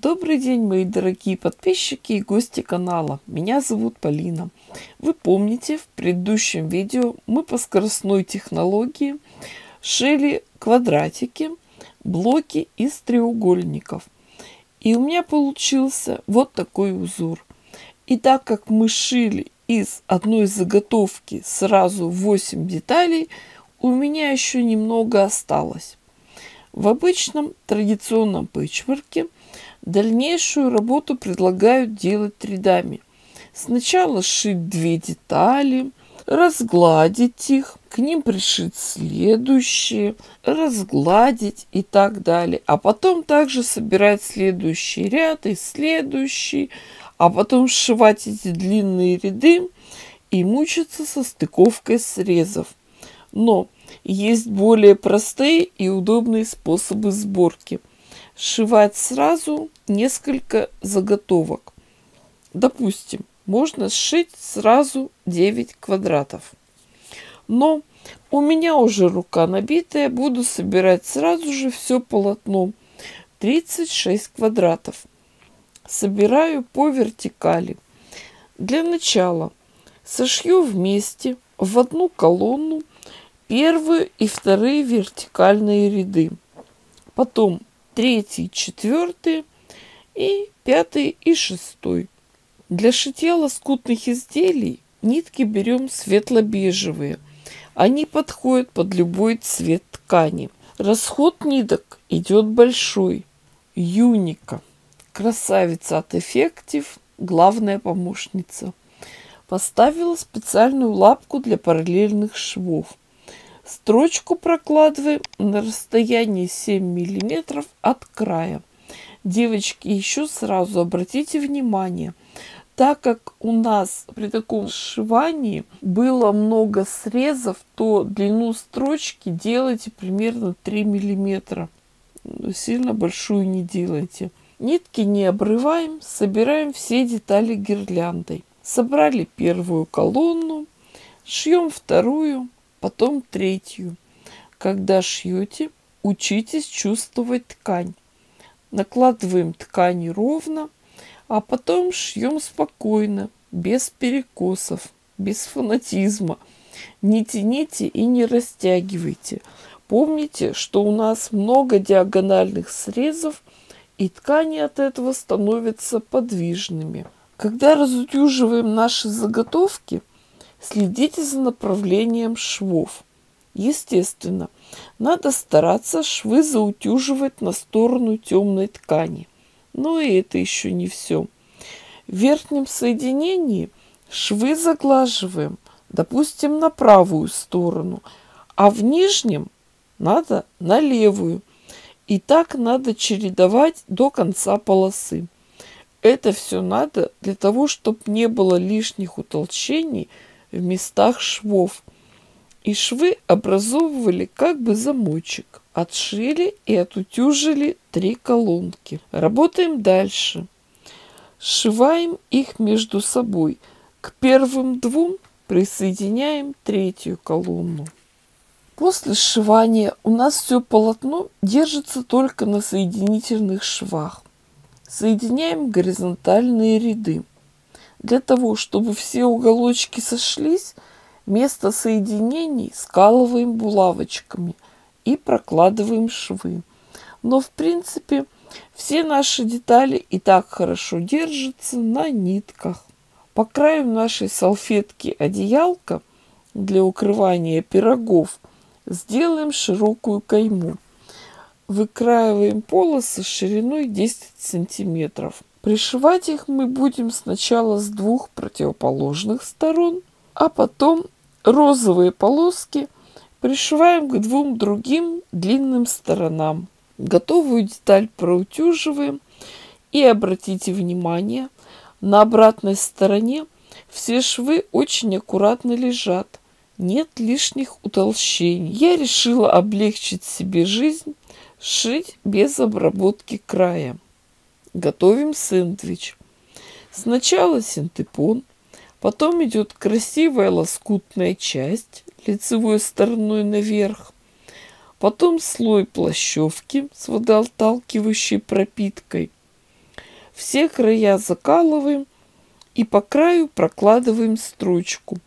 Добрый день, мои дорогие подписчики и гости канала. Меня зовут Полина. Вы помните, в предыдущем видео мы по скоростной технологии шили квадратики, блоки из треугольников. И у меня получился вот такой узор. И так как мы шили из одной заготовки сразу 8 деталей, у меня еще немного осталось. В обычном традиционном пэтчворке дальнейшую работу предлагают делать рядами. Сначала сшить 2 детали, разгладить их, к ним пришить следующие, разгладить и так далее. А потом также собирать следующий ряд и следующий, а потом сшивать эти длинные ряды и мучиться со стыковкой срезов. Но есть более простые и удобные способы сборки. Сшивать сразу несколько заготовок. Допустим, можно сшить сразу 9 квадратов. Но у меня уже рука набитая, буду собирать сразу же все полотно. 36 квадратов. Собираю по вертикали. Для начала сошью вместе в одну колонну первые и вторые вертикальные ряды. Потом 3, 4 и 5 и 6. Для шитья лоскутных изделий нитки берем светло-бежевые. Они подходят под любой цвет ткани. Расход ниток идет большой. Юника. Красавица от Effective, главная помощница. Поставила специальную лапку для параллельных швов. Строчку прокладываем на расстоянии 7 мм от края. Девочки, еще сразу обратите внимание, так как у нас при таком сшивании было много срезов, то длину строчки делайте примерно 3 мм. Сильно большую не делайте. Нитки не обрываем, собираем все детали гирляндой. Собрали первую колонну, шьем вторую, потом третью. Когда шьете, учитесь чувствовать ткань. Накладываем ткани ровно, а потом шьем спокойно, без перекосов, без фанатизма. Не тяните и не растягивайте. Помните, что у нас много диагональных срезов, и ткани от этого становятся подвижными. Когда разутюживаем наши заготовки, следите за направлением швов. Естественно, надо стараться швы заутюживать на сторону темной ткани. Но и это еще не все. В верхнем соединении швы заглаживаем, допустим, на правую сторону, а в нижнем надо на левую. И так надо чередовать до конца полосы. Это все надо для того, чтобы не было лишних утолщений в местах швов. И швы образовывали как бы замочек. Отшили и отутюжили 3 колонки. Работаем дальше. Сшиваем их между собой. К первым 2 присоединяем 3-ю колонну. После сшивания у нас все полотно держится только на соединительных швах. Соединяем горизонтальные ряды. Для того, чтобы все уголочки сошлись, место соединений скалываем булавочками и прокладываем швы. Но в принципе все наши детали и так хорошо держатся на нитках. По краю нашей салфетки одеялка для укрывания пирогов сделаем широкую кайму. Выкраиваем полосы шириной 10 сантиметров. Пришивать их мы будем сначала с 2 противоположных сторон, а потом розовые полоски пришиваем к 2 другим длинным сторонам. Готовую деталь проутюживаем и обратите внимание, на обратной стороне все швы очень аккуратно лежат. Нет лишних утолщений. Я решила облегчить себе жизнь, сшить без обработки края. Готовим сэндвич. Сначала синтепон, потом идет красивая лоскутная часть лицевой стороной наверх, потом слой плащевки с водоотталкивающей пропиткой, Все края закалываем и по краю прокладываем строчку,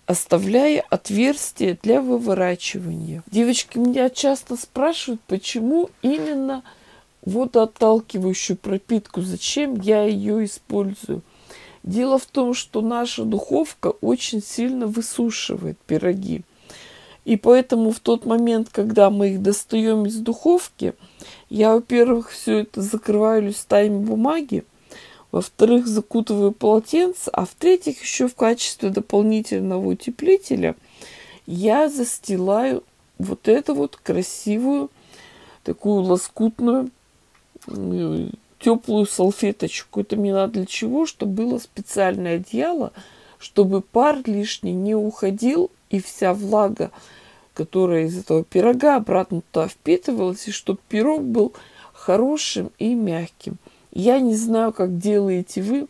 оставляя отверстие для выворачивания. Девочки меня часто спрашивают, почему именно водоотталкивающую пропитку, зачем я ее использую. Дело в том, что наша духовка очень сильно высушивает пироги. И поэтому в тот момент, когда мы их достаем из духовки, я, во-первых, все это закрываю листами бумаги, во-вторых, закутываю полотенце, а в-третьих, еще в качестве дополнительного утеплителя я застилаю вот эту вот красивую, такую лоскутную, теплую салфеточку. Это мне надо для чего? Чтобы было специальное одеяло, чтобы пар лишний не уходил, и вся влага, которая из этого пирога обратно туда впитывалась, и чтобы пирог был хорошим и мягким. Я не знаю, как делаете вы.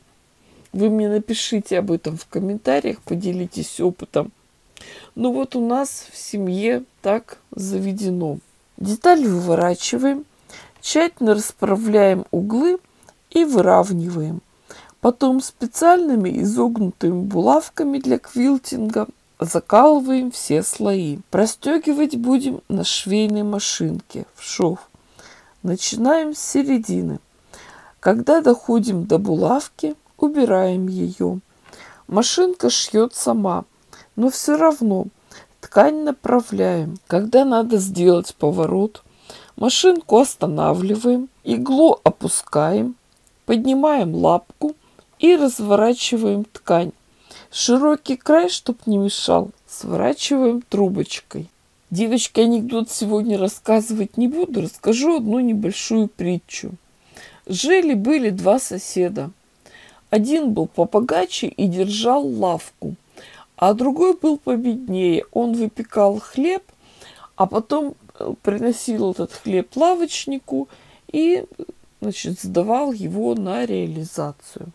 Вы мне напишите об этом в комментариях, поделитесь опытом. Ну вот у нас в семье так заведено. Деталь выворачиваем, тщательно расправляем углы и выравниваем. Потом специальными изогнутыми булавками для квилтинга закалываем все слои. Простегивать будем на швейной машинке в шов. Начинаем с середины. Когда доходим до булавки, убираем ее. Машинка шьет сама, но все равно ткань направляем. Когда надо сделать поворот, машинку останавливаем, иглу опускаем, поднимаем лапку и разворачиваем ткань. Широкий край, чтоб не мешал, сворачиваем трубочкой. Девочки, анекдот сегодня рассказывать не буду, расскажу одну небольшую притчу. Жили-были два соседа. Один был побогаче и держал лавку, а другой был победнее. Он выпекал хлеб, а потом приносил этот хлеб лавочнику и, значит, сдавал его на реализацию.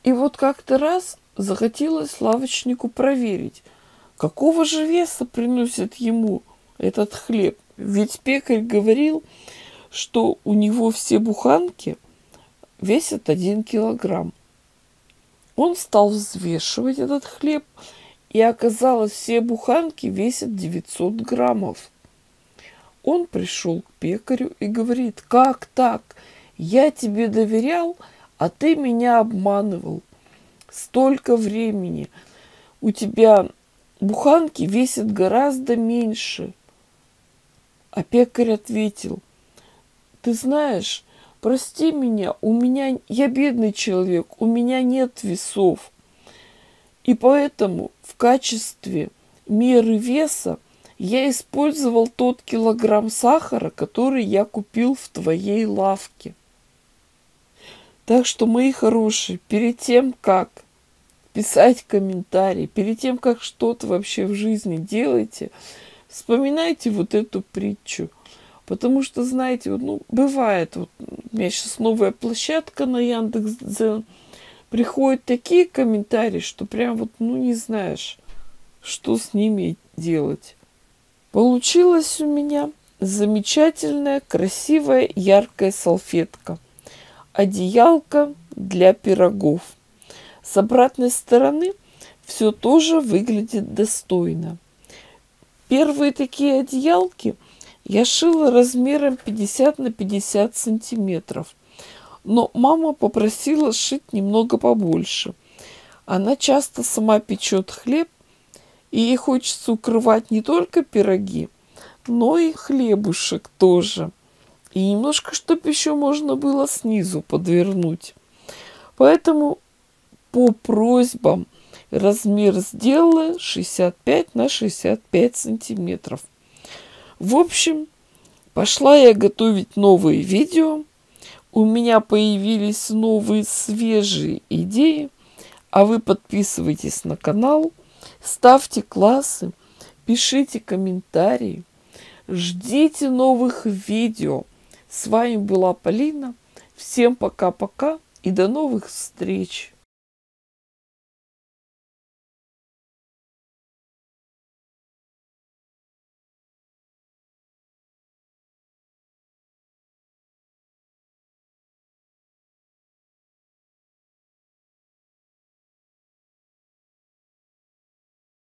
И вот как-то раз захотелось лавочнику проверить, какого же веса приносит ему этот хлеб. Ведь пекарь говорил, что у него все буханки весят 1 килограмм. Он стал взвешивать этот хлеб, и оказалось, все буханки весят 900 граммов. Он пришел к пекарю и говорит: как так? Я тебе доверял, а ты меня обманывал. Столько времени. У тебя буханки весят гораздо меньше. А пекарь ответил: ты знаешь, прости меня, я бедный человек, у меня нет весов. И поэтому в качестве меры веса я использовал тот килограмм сахара, который я купил в твоей лавке. Так что, мои хорошие, перед тем, как писать комментарии, перед тем, как что-то вообще в жизни делаете, вспоминайте вот эту притчу. Потому что, знаете, бывает, у меня сейчас новая площадка на Яндекс.Дзен, приходят такие комментарии, что прям не знаешь, что с ними делать. Получилась у меня замечательная, красивая, яркая салфетка. Одеялка для пирогов. С обратной стороны все тоже выглядит достойно. Первые такие одеялки я шила размером 50 на 50 сантиметров. Но мама попросила сшить немного побольше. Она часто сама печет хлеб, и ей хочется укрывать не только пироги, но и хлебушек тоже. И немножко, чтобы еще можно было снизу подвернуть. Поэтому по просьбам размер сделала 65 на 65 сантиметров. В общем, пошла я готовить новые видео. У меня появились новые свежие идеи. А вы подписывайтесь на канал, ставьте классы, пишите комментарии, ждите новых видео. С вами была Полина. Всем пока-пока и до новых встреч!